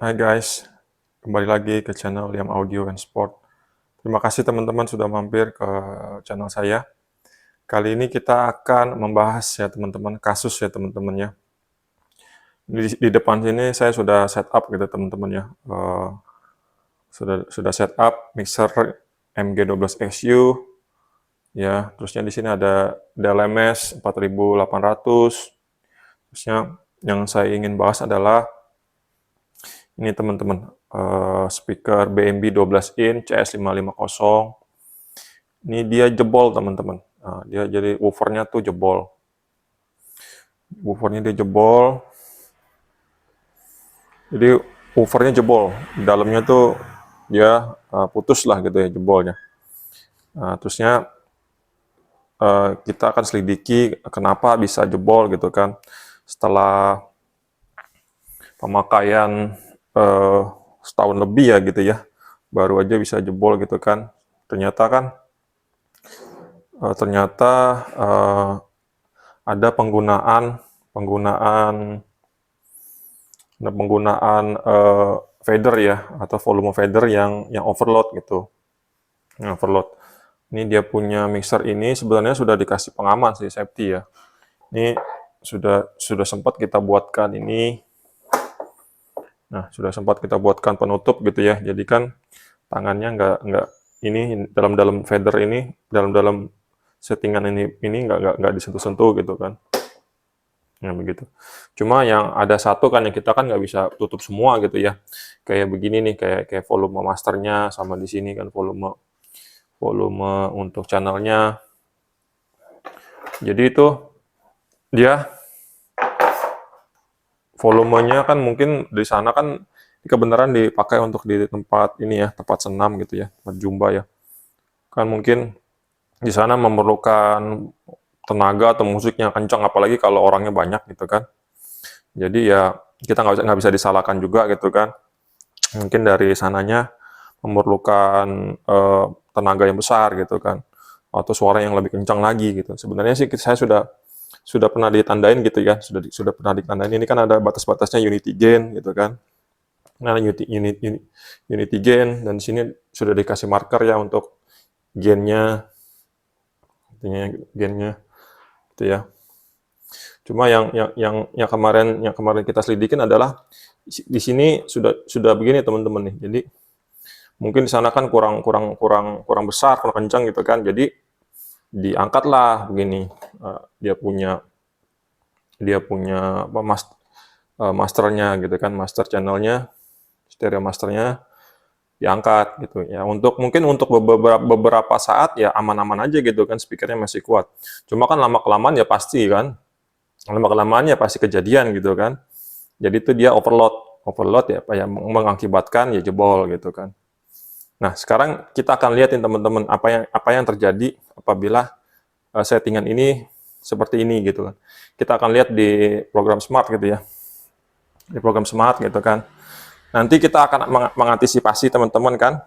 Hai guys, kembali lagi ke channel Liam Audio and Sport. Terima kasih teman-teman sudah mampir ke channel saya. Kali ini kita akan membahas ya teman-teman, kasus ya teman-teman ya. Di depan sini saya sudah setup gitu teman-teman ya. Sudah setup mixer MG12XU ya. Terusnya di sini ada DLMS 4800. Terusnya yang saya ingin bahas adalah ini teman-teman, speaker BMB 12 in CS550. Ini dia jebol teman-teman. Nah, dia jadi woofernya tuh jebol. Woofernya dia jebol. Jadi woofernya jebol. Dalamnya tuh dia putus lah gitu ya jebolnya. Nah, terusnya kita akan selidiki kenapa bisa jebol gitu kan. Setelah pemakaian setahun lebih ya gitu ya. Baru aja bisa jebol gitu kan. Ternyata ada penggunaan fader ya, atau volume fader yang overload gitu. Yang overload. Ini dia punya mixer ini sebenarnya sudah dikasih pengaman sih, safety ya. Ini sudah sempat kita buatkan ini. Nah, sudah sempat kita buatkan penutup gitu ya. Jadi kan tangannya nggak ini dalam fader ini, dalam settingan ini nggak disentuh-sentuh gitu kan. Nah, begitu. Cuma yang ada satu kan yang kita kan nggak bisa tutup semua gitu ya. Kayak begini nih, kayak volume masternya sama di sini kan volume volume untuk channelnya. Jadi itu dia volumenya kan mungkin di sana kan kebenaran dipakai untuk di tempat ini ya, tempat senam gitu ya, tempat jumba ya. Kan mungkin di sana memerlukan tenaga atau musiknya kencang, apalagi kalau orangnya banyak gitu kan. Jadi ya kita nggak bisa disalahkan juga gitu kan. Mungkin dari sananya memerlukan tenaga yang besar gitu kan, atau suara yang lebih kencang lagi gitu. Sebenarnya sih saya sudah pernah ditandain gitu ya, sudah pernah ditandain. Ini kan ada batas-batasnya unity gain gitu kan. Nah, unity gain, dan di sini sudah dikasih marker ya untuk gainnya, gainnya gitu ya. Cuma yang kemarin kita selidikin adalah di sini sudah begini teman-teman nih. Jadi mungkin di sana kan kurang besar, kurang kencang gitu kan. Jadi diangkatlah begini. Dia punya apa, masternya gitu kan, master channelnya, stereo masternya diangkat gitu ya. Mungkin untuk beberapa saat ya aman-aman aja gitu kan, speakernya masih kuat. Cuma kan lama-kelamaan ya pasti kan, lama-kelamaan ya pasti kejadian gitu kan. Jadi itu dia overload ya, yang mengakibatkan ya jebol gitu kan. Nah, sekarang kita akan lihatin teman-teman apa yang terjadi apabila settingan ini seperti ini gitu kan. Kita akan lihat di program Smart gitu ya. Di program Smart gitu kan. Nanti kita akan mengantisipasi teman-teman kan.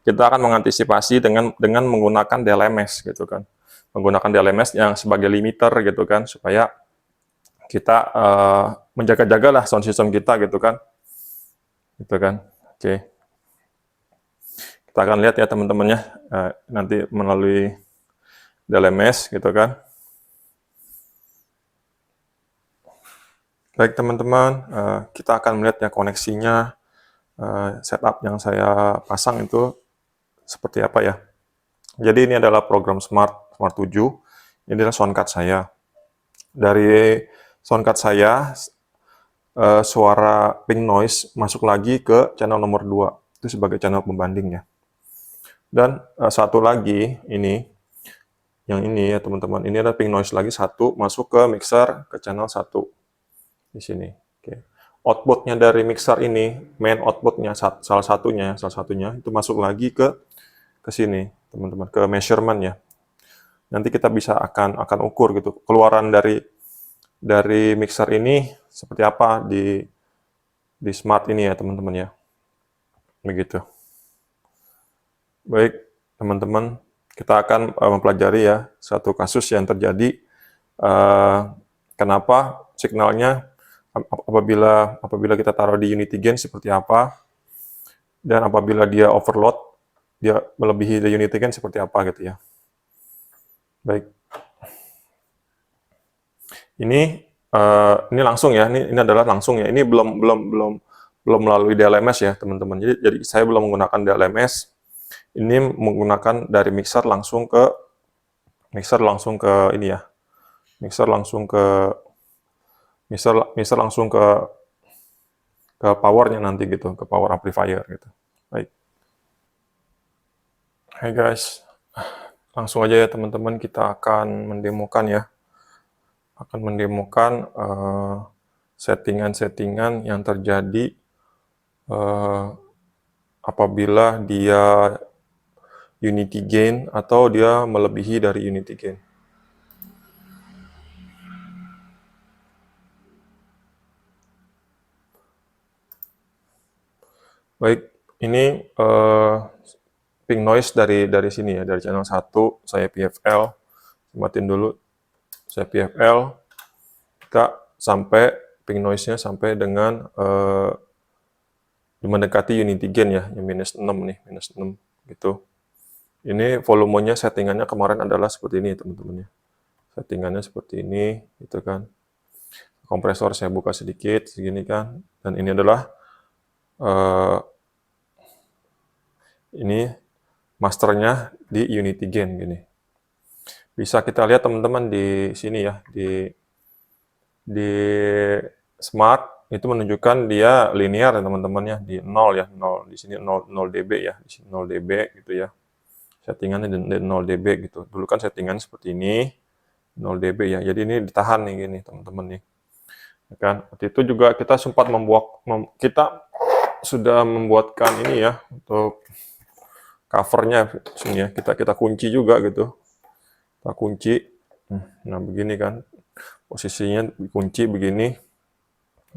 Kita akan mengantisipasi dengan menggunakan DLMS gitu kan. Menggunakan DLMS yang sebagai limiter gitu kan, supaya kita menjaga-jagalah sound system kita gitu kan. Gitu kan. Oke. Kita akan lihat ya teman-temannya nanti melalui DLMS gitu kan. Baik teman-teman, kita akan melihat ya koneksinya, setup yang saya pasang itu seperti apa ya. Jadi ini adalah program Smart 7, ini adalah soundcard saya. Dari soundcard saya, suara pink noise masuk lagi ke channel nomor 2, itu sebagai channel pembandingnya. Dan satu lagi, yang ini ya teman-teman, ini ada pink noise lagi satu masuk ke mixer ke channel 1 di sini. Oke. Outputnya dari mixer ini, main outputnya salah satunya itu masuk lagi ke sini teman-teman, ke measurement ya. Nanti kita bisa akan ukur gitu keluaran dari mixer ini seperti apa di Smart ini ya teman-teman ya. Begitu. Baik teman-teman, kita akan mempelajari ya satu kasus yang terjadi, kenapa signalnya apabila kita taruh di unity gain seperti apa, dan apabila dia overload, dia melebihi the unity gain seperti apa gitu ya. Baik. Ini langsung ya, ini adalah langsung ya. Ini belum melalui DLMS ya, teman-teman. Jadi saya belum menggunakan DLMS. Ini menggunakan dari mixer langsung ke ini ya. Mixer langsung ke powernya nanti gitu, ke power amplifier gitu. Baik. Hai guys, langsung aja ya teman-teman, kita akan mendemokan ya. Akan mendemokan settingan-settingan yang terjadi apabila dia unity gain atau dia melebihi dari unity gain. Baik, ini ping noise dari sini ya, dari channel 1, saya PFL, matiin dulu, saya PFL, kita sampai ping noise-nya sampai dengan mendekati unity gain ya, yang minus 6 nih, minus 6 gitu. Ini volumenya settingannya kemarin adalah seperti ini teman-teman ya. Settingannya seperti ini gitu kan. Kompresor saya buka sedikit segini kan, dan ini adalah ini masternya di unity gain gini. Bisa kita lihat teman-teman di sini ya, di smart itu menunjukkan dia linear ya teman-teman ya, di 0 ya, 0 di sini 0 dB ya, di sini 0 dB gitu ya. Settingannya di 0 dB gitu. Dulu kan settingan seperti ini 0 dB ya. Jadi ini ditahan nih gini teman-teman nih. Ya kan? Waktu itu juga kita sempat kita sudah membuatkan ini ya untuk covernya sini ya. Kita kunci juga gitu. Kita kunci. Nah, begini kan. Posisinya dikunci begini.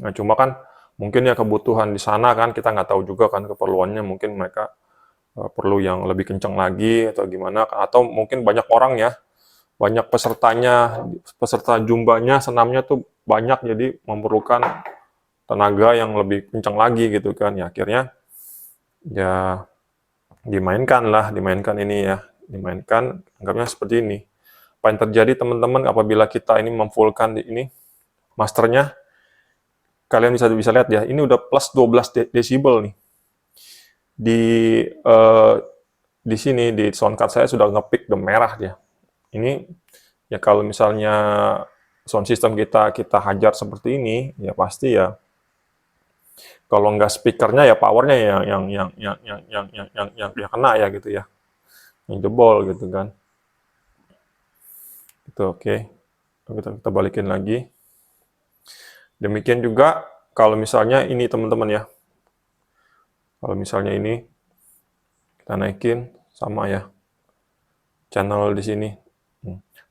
Nah, cuma kan mungkin ya kebutuhan di sana kan kita nggak tahu juga kan keperluannya, mungkin mereka perlu yang lebih kencang lagi atau gimana, atau mungkin banyak orang ya, banyak peserta jumbanya, senamnya tuh banyak, jadi memerlukan tenaga yang lebih kencang lagi gitu kan. Ya akhirnya ya dimainkan ini ya, dimainkan, anggapnya seperti ini. Apa yang terjadi teman-teman apabila kita ini memfullkan di ini masternya, kalian bisa lihat ya, ini udah plus 12 desibel nih. Di sini di sound card saya sudah ngepick udah merah dia. Ini ya kalau misalnya sound system kita hajar seperti ini, ya pasti ya kalau nggak speakernya ya powernya yang kena ya gitu ya, yang jebol gitu kan. Itu oke. Kita balikin lagi. Demikian juga kalau misalnya ini teman-teman ya. Kalau misalnya ini kita naikin sama ya. Channel di sini.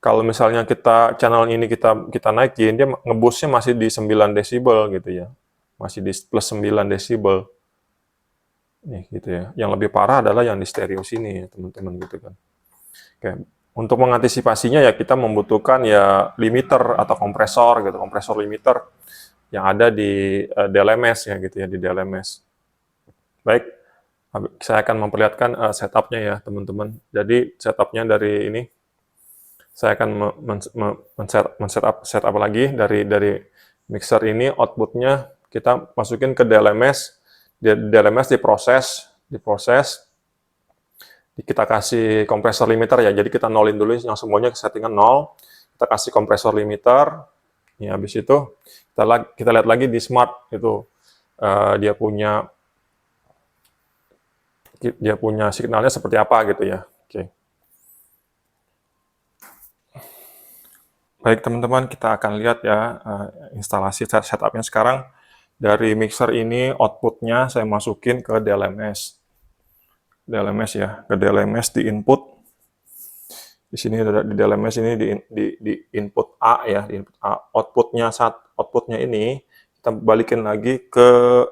Kalau misalnya channel ini kita naikin, dia ngebusnya masih di 9 desibel gitu ya. Masih di plus 9 desibel. Nih gitu ya. Yang lebih parah adalah yang di stereo sini ya, teman-teman gitu kan. Oke. Untuk mengantisipasinya ya kita membutuhkan ya limiter atau kompresor gitu, kompresor limiter yang ada di DLMS ya gitu ya, di DLMS. Baik, saya akan memperlihatkan setupnya ya teman-teman. Jadi setupnya dari ini, saya akan setup lagi dari mixer ini, outputnya kita masukin ke DLMS, DLMS diproses, kita kasih kompresor limiter ya, jadi kita nolin dulu yang semuanya settingan 0, kita kasih kompresor limiter, ya habis itu kita lihat lagi di smart itu dia punya signalnya seperti apa gitu ya. Oke. Baik teman-teman, kita akan lihat ya instalasi setupnya sekarang. Dari mixer ini outputnya saya masukin ke DLMS. Ya, ke DLMS di input. Di sini ada di DLMS ini di input A ya, di input A. Outputnya ini kita balikin lagi ke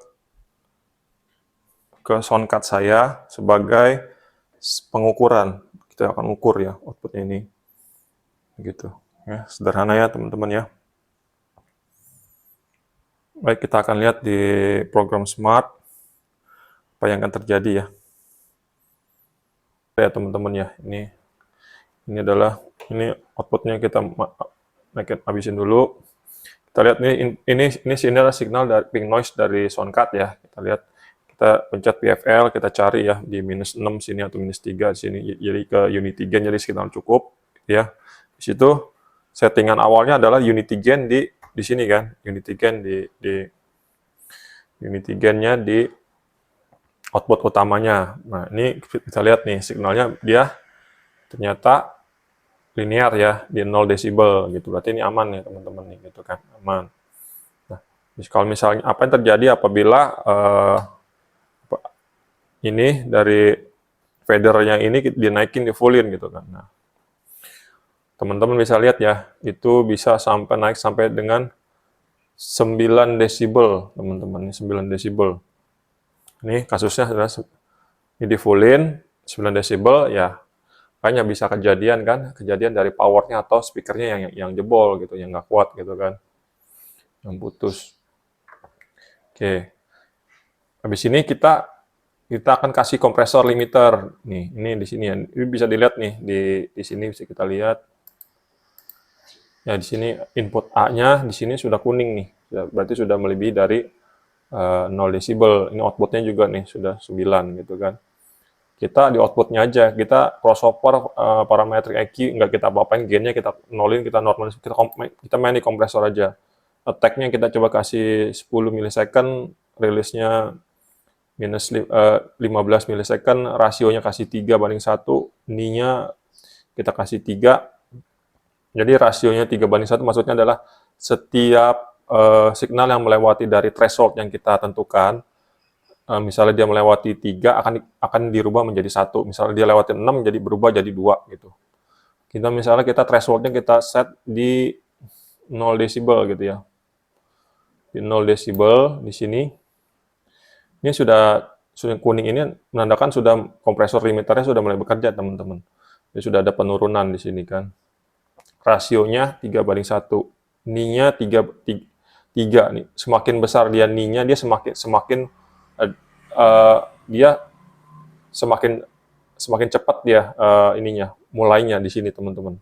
sound card saya sebagai pengukuran. Kita akan ukur ya outputnya ini. Gitu. Ya, sederhana ya teman-teman ya. Baik, kita akan lihat di program Smart apa yang akan terjadi ya. Ya teman-teman ya, ini adalah outputnya, kita habisin dulu. Kita lihat ini sini adalah signal dari ping noise dari soundcard ya. Kita lihat, kita pencet PFL, kita cari ya di -6 sini atau -3 sini. Jadi ke unity gain, jadi signal cukup ya. Di situ settingan awalnya adalah unity gain di sini kan. Unity gain unity gain-nya di output utamanya. Nah, ini kita lihat nih signalnya, dia ternyata linear ya di 0 desibel gitu. Berarti ini aman ya teman-teman nih gitu kan, aman. Nah, kalau misalnya apa yang terjadi apabila ini dari fadernya ini dinaikin, di fullin gitu kan. Nah, teman-teman bisa lihat ya, itu bisa sampai naik sampai dengan 9 desibel, teman-teman. Ini 9 desibel. Ini kasusnya adalah ini di fullin 9 desibel ya. Makanya bisa kejadian kan, kejadian dari powernya atau speakernya yang jebol gitu, yang nggak kuat gitu kan, yang putus. Oke, habis ini kita akan kasih kompresor limiter. Nih, ini di sini ya. Ini bisa dilihat nih di sini bisa kita lihat. Ya di sini input A-nya di sini sudah kuning nih. Berarti sudah melebihi dari 0 desibel. Ini outputnya juga nih sudah 9 gitu kan. Kita di outputnya aja, kita crossover parametric EQ, nggak kita apa-apain, gainnya kita nolin, kita normalis, kita main di kompresor aja. Attack-nya kita coba kasih 10 milisecond, release-nya minus 15 milisecond, rasionya kasih 3:1, ni-nya kita kasih 3. Jadi rasionya 3:1 maksudnya adalah setiap signal yang melewati dari threshold yang kita tentukan, misalnya dia melewati 3 akan dirubah menjadi 1. Misalnya dia lewati 6 jadi berubah jadi 2 gitu. Misalnya kita threshold-nya kita set di 0 desibel gitu ya. Di 0 desibel di sini. Ini sudah kuning, ini menandakan sudah kompresor limiternya sudah mulai bekerja, teman-teman. Jadi sudah ada penurunan di sini kan. Rasionya 3:1. Ni-nya 3 nih. Semakin besar dia ni-nya, dia semakin dia semakin cepat dia ininya mulainya di sini, teman-teman.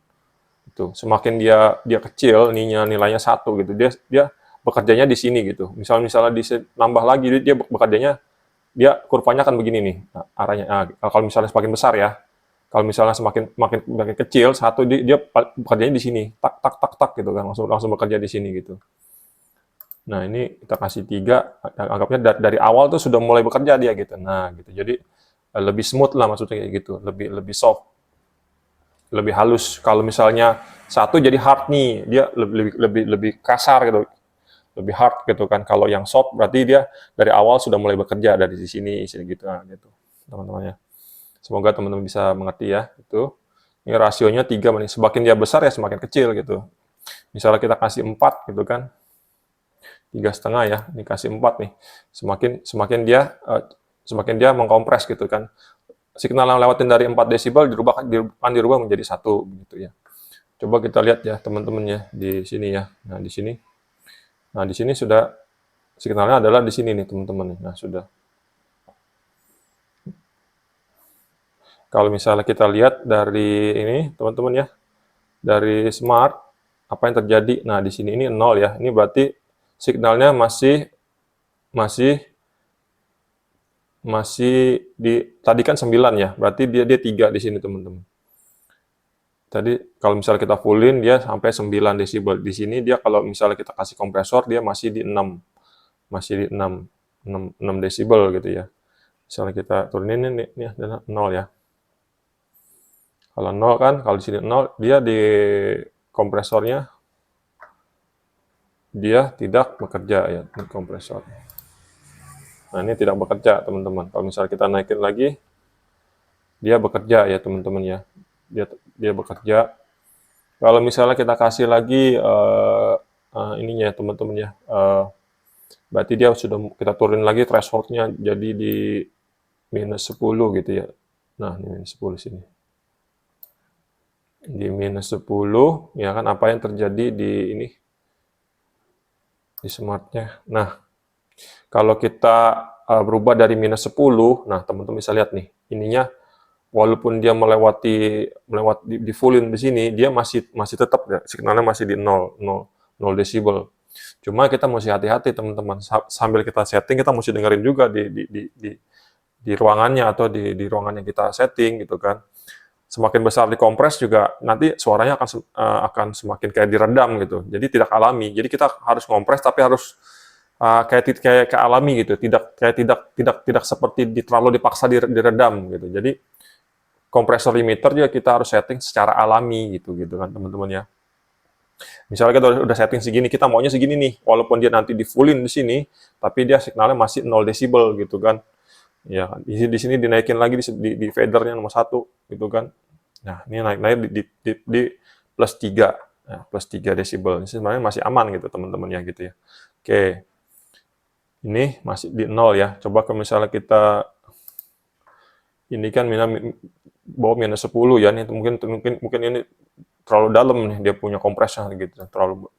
Itu semakin dia kecil, nilainya 1 gitu, dia bekerjanya di sini gitu. Misalnya nambah lagi, dia bekerjanya, dia kurvanya akan begini nih, arahnya. Kalau misalnya semakin besar ya, kalau misalnya makin kecil 1, dia bekerjanya di sini, tak tak tak tak gitu kan, langsung bekerja di sini gitu. Nah, ini kita kasih 3, anggapnya dari awal tuh sudah mulai bekerja dia gitu. Nah, gitu. Jadi lebih smooth lah maksudnya kayak gitu, lebih soft, lebih halus. Kalau misalnya 1 jadi hard nih, dia lebih kasar gitu, lebih hard gitu kan. Kalau yang soft berarti dia dari awal sudah mulai bekerja dari sini gitu, nah, gitu teman-teman ya. Semoga teman-teman bisa mengerti ya. Itu ini rasionya 3, semakin dia besar ya semakin kecil gitu. Misalnya kita kasih 4 gitu kan, 3,5 ya, ini kasih 4 nih, semakin dia mengkompres gitu kan. Signal yang lewatin dari 4 desibel dirubah menjadi 1 gitu ya. Coba kita lihat ya teman-teman ya di sini ya. Nah, di sini sudah signalnya adalah di sini nih teman-teman. Nah, sudah. Kalau misalnya kita lihat dari ini teman-teman ya, dari Smart, apa yang terjadi? Nah, di sini ini 0 ya. Ini berarti signalnya masih tadi kan 9 ya. Berarti dia 3 di sini, teman-teman. Tadi kalau misalnya kita fullin dia sampai 9 desibel. Di sini dia kalau misalnya kita kasih kompresor dia masih di 6. Masih di 6 desibel gitu ya. Misalnya kita turunin ini adalah 0 ya. Kalau 0 kan, kalau di sini 0, dia di kompresornya dia tidak bekerja ya, di kompresor. Nah, ini tidak bekerja, teman-teman. Kalau misalnya kita naikin lagi, dia bekerja ya, teman-teman ya. Dia bekerja. Kalau misalnya kita kasih lagi ininya ya, teman-teman ya. Berarti dia sudah kita turunin lagi threshold-nya jadi di -10 gitu ya. Nah, ini -10 sini. Di -10 ya kan, apa yang terjadi di ini? di smartnya. Nah, kalau kita berubah dari -10, nah teman-teman bisa lihat nih, ininya walaupun dia di fullin di sini, dia masih masih tetap ya, signalnya masih di 0 desibel. Cuma kita mesti hati-hati teman-teman, sambil kita setting kita mesti dengerin juga di ruangannya atau di ruangan yang kita setting gitu kan. Semakin besar dikompres juga nanti suaranya akan semakin kayak diredam gitu. Jadi tidak alami. Jadi kita harus kompres tapi harus kayak alami gitu. Tidak seperti terlalu dipaksa diredam gitu. Jadi kompresor limiter juga kita harus setting secara alami gitu kan teman-teman ya. Misalnya kita udah setting segini, kita maunya segini nih, walaupun dia nanti di fullin di sini, tapi dia signalnya masih 0 desibel gitu kan. Ya, di sini dinaikin lagi di fadernya nomor 1 gitu kan. Nah, ini naik-naik di plus 3. Nah, plus 3 desibel. Ini sebenarnya masih aman gitu teman-teman ya gitu ya. Oke. Ini masih di 0 ya. Coba kalau misalnya kita ini kan bawah -10 ya, nih mungkin ini terlalu dalam nih dia punya kompresnya gitu.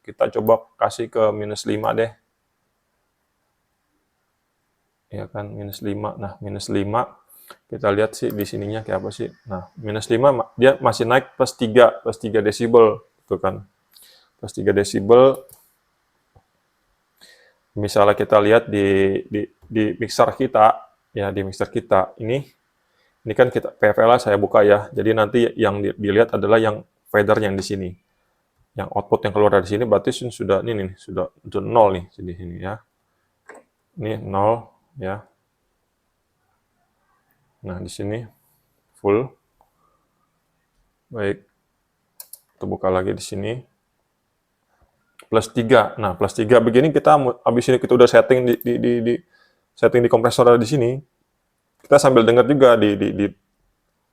Kita coba kasih ke -5 deh. Ya kan -5. Nah, -5 kita lihat sih di sininya kayak apa sih. Nah, -5 dia masih naik plus 3 desibel gitu kan. Plus 3 desibel. Misalnya kita lihat di mixer kita, ya di mixer kita ini kan kita PFL saya buka ya. Jadi nanti yang dilihat adalah yang fader yang di sini. Yang output yang keluar dari sini berarti sudah ini nih, sudah 0 nih di sini ya. Ini 0 ya. Nah, di sini full. Baik. Kita buka lagi di sini. Plus 3. Nah, plus 3 begini kita habis ini kita udah setting setting di kompresor di sini. Kita sambil dengar juga di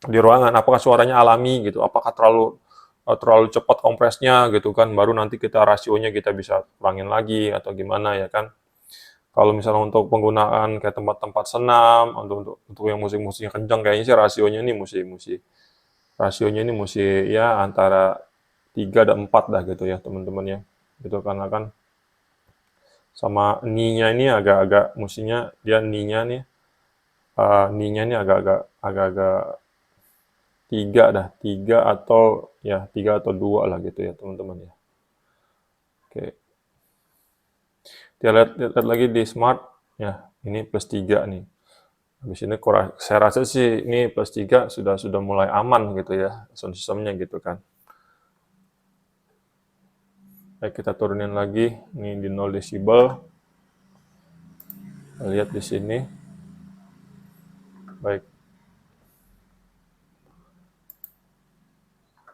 ruangan apakah suaranya alami gitu, apakah terlalu cepat kompresnya gitu kan, baru nanti kita rasionya kita bisa kurangin lagi atau gimana ya kan. Kalau misalnya untuk penggunaan kayak tempat-tempat senam, untuk yang musik-musiknya kencang, kayaknya sih rasionya ini mesti ya antara 3 dan 4 dah gitu ya teman-teman ya. Gitu karena kan sama ni-nya ini agak-agak mestinya dia ni-nya nih ni-nya ini agak-agak 3 atau 2 lah gitu ya teman-teman ya. Oke. Kita lihat lagi di smart ya, ini plus 3 nih. Habis ini saya rasa sih ini plus 3 sudah mulai aman gitu ya sound systemnya gitu kan. Baik, kita turunin lagi ini di 0 desibel. Lihat di sini. Baik.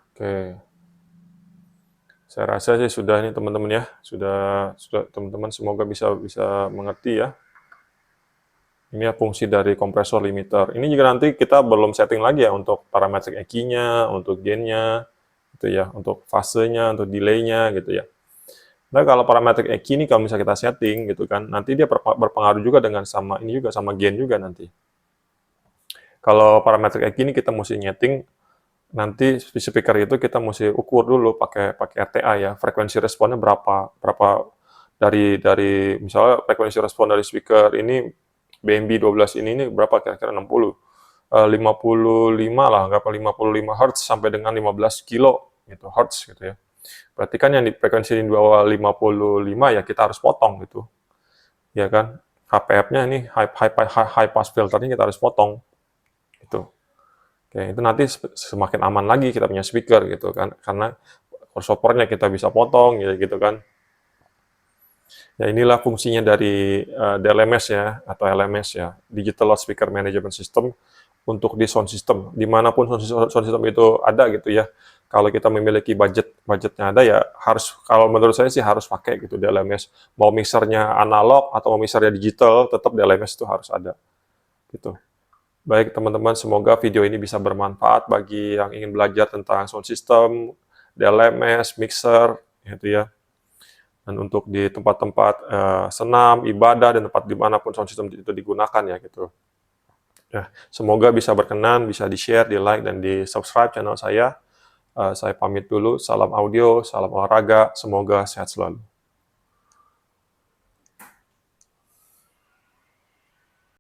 Oke. Saya rasa sih sudah ini teman-teman ya. Sudah teman-teman semoga bisa mengerti ya. Ini ya fungsi dari kompresor limiter. Ini juga nanti kita belum setting lagi ya untuk parameter EQ-nya, untuk gain-nya, gitu ya, untuk fasenya, untuk delay-nya gitu ya. Nah, kalau parameter EQ ini kalau misalnya kita setting gitu kan, nanti dia berpengaruh juga dengan sama gain juga nanti. Kalau parameter EQ ini kita mesti nyeting nanti di speaker itu kita mesti ukur dulu pakai RTA ya, frekuensi responnya berapa dari misalnya frekuensi respon dari speaker ini BMB 12 ini berapa kira-kira 60 55 lah, berapa 55 Hz sampai dengan 15 kilo gitu Hz gitu ya. Berarti kan yang di frekuensi di bawah 55 ya kita harus potong gitu. Ya kan? HPF-nya ini high pass filternya kita harus potong. Gitu. Oke, itu nanti semakin aman lagi kita punya speaker gitu kan. Karena crossover-nya kita bisa potong gitu kan. Ya inilah fungsinya dari DLMS ya, atau LMS ya, Digital Loudspeaker Management System, untuk di sound system. Dimanapun sound system itu ada gitu ya, kalau kita memiliki budgetnya ada ya harus, kalau menurut saya sih harus pakai gitu DLMS. Mau mixernya analog atau mau mixernya digital, tetap DLMS itu harus ada. Gitu. Baik teman-teman, semoga video ini bisa bermanfaat bagi yang ingin belajar tentang sound system, DLMS, mixer, gitu ya. Dan untuk di tempat-tempat senam, ibadah, dan tempat dimanapun sound system itu digunakan ya gitu. Ya, semoga bisa berkenan, bisa di-share, di-like, dan di-subscribe channel saya. Saya pamit dulu, salam audio, salam olahraga, semoga sehat selalu.